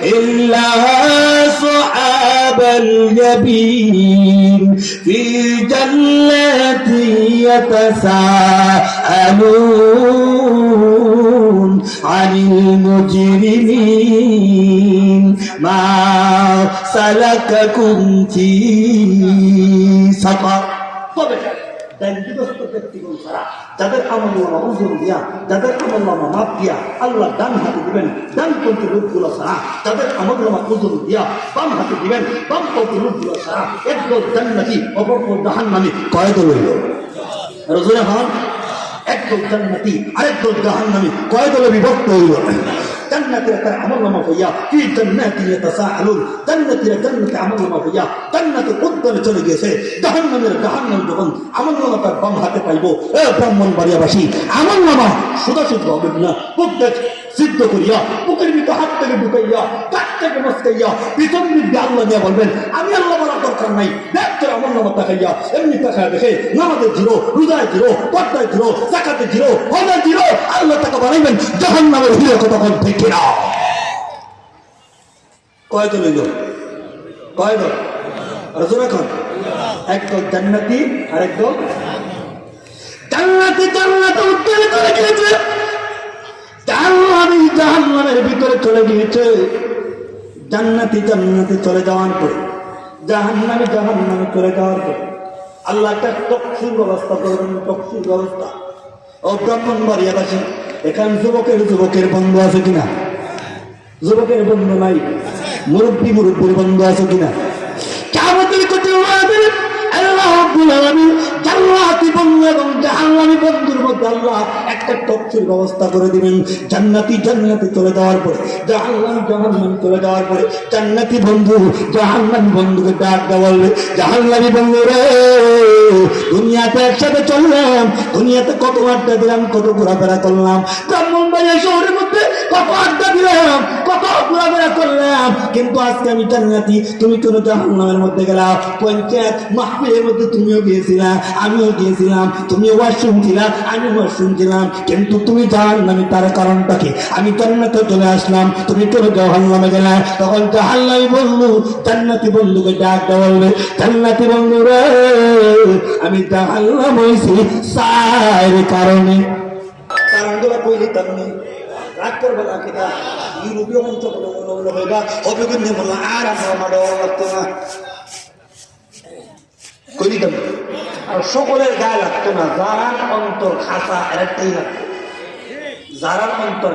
إلا أصحاب اليمين في جنات يتساءلون عن المجرمين ما سلككم في سقر দারিদ্রগ্রস্ত ব্যক্তিগণ ছাড়া যাদের আমলনামা ওজন দিয়া, যাদের আমলনামা মাপ দিয়া আল্লাহ ডান হাতে দিবেন, ডানপন্থী লোকগুলো ছাড়া যাদের আমলনামা ওজন দিয়া বাম হাতে দিবেন, বামপন্থী লোকগুলো ছাড়া একদল জান্নাতি অপরপর জাহান্নামী কয়েদ হইল। রজুল হন একদল জান্নাতি আরেকদল জাহান্নামী কয়েদলে বিভক্ত হইল। জান্নাতীরা তার আমলনামা হইয়া ফি জান্নাতিন ইয়াতাসাআলুন, জান্নাতীরা জান্নাতে আমলনামা হইয়া জান্নাতের উদ্যানে চলে গেছে। জাহান্নামের জাহান্নাম যখন আমলনামা তার বাম হাতে পাইব, ব্রাহ্মণবাড়িয়াবাসী আমলনামা সোজাসুজি হবে না, প্রত্যেক সিদ্ধ করিয়া বুকের ভিতরে হাত থেকে ঢুকাইয়া কাঠ থেকে মস্কাইয়া পিছন দিক দিয়ে আল্লাহ নিয়ে বলবেন আমি আল্লাহ বলার দরকার নাই, দেখ তোর আমলনামা তাকাইয়া এমনি তাকায় দেখে নামাজে জিরো, রোজায় জিরো, পর্দায় জিরো, যাকাতে জিরো, হজে জিরো, আল্লাহ তাকে বানাইবেন জাহান্নামের হিরো কতক্ষণ থেকে না। কয়দল হইল? কয়দল? রাসূল এখন একদল জান্নাতি আর একদল জান্নাতি জান্নাতে উত্তরে চলে গিয়েছে, জাহান্নামী জাহান্নামের ভিতরে চলে গিয়েছে। জান্নাতি জান্নাতে চলে যাওয়ার পরে জাহান্নামী জাহান্নামে চলে যাওয়ার পরে আল্লাহ একটা তকসির ব্যবস্থা করবেন। তকসির ব্যবস্থা ও ব্রাহ্মণবাড়িয়াবাসী, এখানে যুবকের বন্ধু আছে কিনা? যুবকের বন্ধু নাই? মুরব্বীর বন্ধু আছে কিনা? কিয়ামতের কঠিন মাহফিলে আল্লাহ রাব্বুল আলামিন জান্নাতি বন্ধু এবং জাহান্নামী বন্ধুর মধ্যে আল্লাহ একটা তকসির ব্যবস্থা করে দিবেন। জান্নাতি জান্নাতে চলে যাওয়ার পরে, জাহান্নামী জাহান্নামে চলে যাওয়ার পরে জান্নাতি বন্ধু জাহান্নামী বন্ধুকে ডাক দেওয়া বলবে, জাহান্নামী বন্ধু রে, দুনিয়াতে একসাথে চললাম, দুনিয়াতে কত আড্ডা দিলাম, কত ঘোরাফেরা করলাম, ব্রাহ্মণবাড়িয়া শহরের মধ্যে কত আড্ডা দিলাম, কত ঘোরাফেরা করলাম, কিন্তু আজকে আমি জান্নাতি, তুমি তো জাহান্নামের মধ্যে গেলাম। পঞ্চায়েত মাহফিলের মধ্যে তুমিও গিয়েছিলাম, আমিও গিয়েছিলাম, তুমিও ওয়াজ শুনছিলাম, আমিও ওয়াজ শুনছিলাম, কিন্তু তুমি জাহান্নামী, তার কারণটা কি? আমি জান্নাতে চলে আসলাম, তুমি কেন জাহান্নামে গেলা? তখন জাহান্নামী বন্ধু জান্নাতি বন্ধুকে ডাক দেওয়া বলবে, জান্নাতি বন্ধু রে, আমি জাহান্নাম হইছি চার কারণে। কারণগুলো কইলি তেমনি রাগ করবে না, কিনা ইউরোপীয় মন্ত্র হইবা অভিজ্ঞ বললাম আর আমরা মাডা লাগতো না, কইলি তেমনি। আর সকলের গায়ে লাগতো না, যারার অন্তর খাসা একটাই লাগতো, যারার অন্তর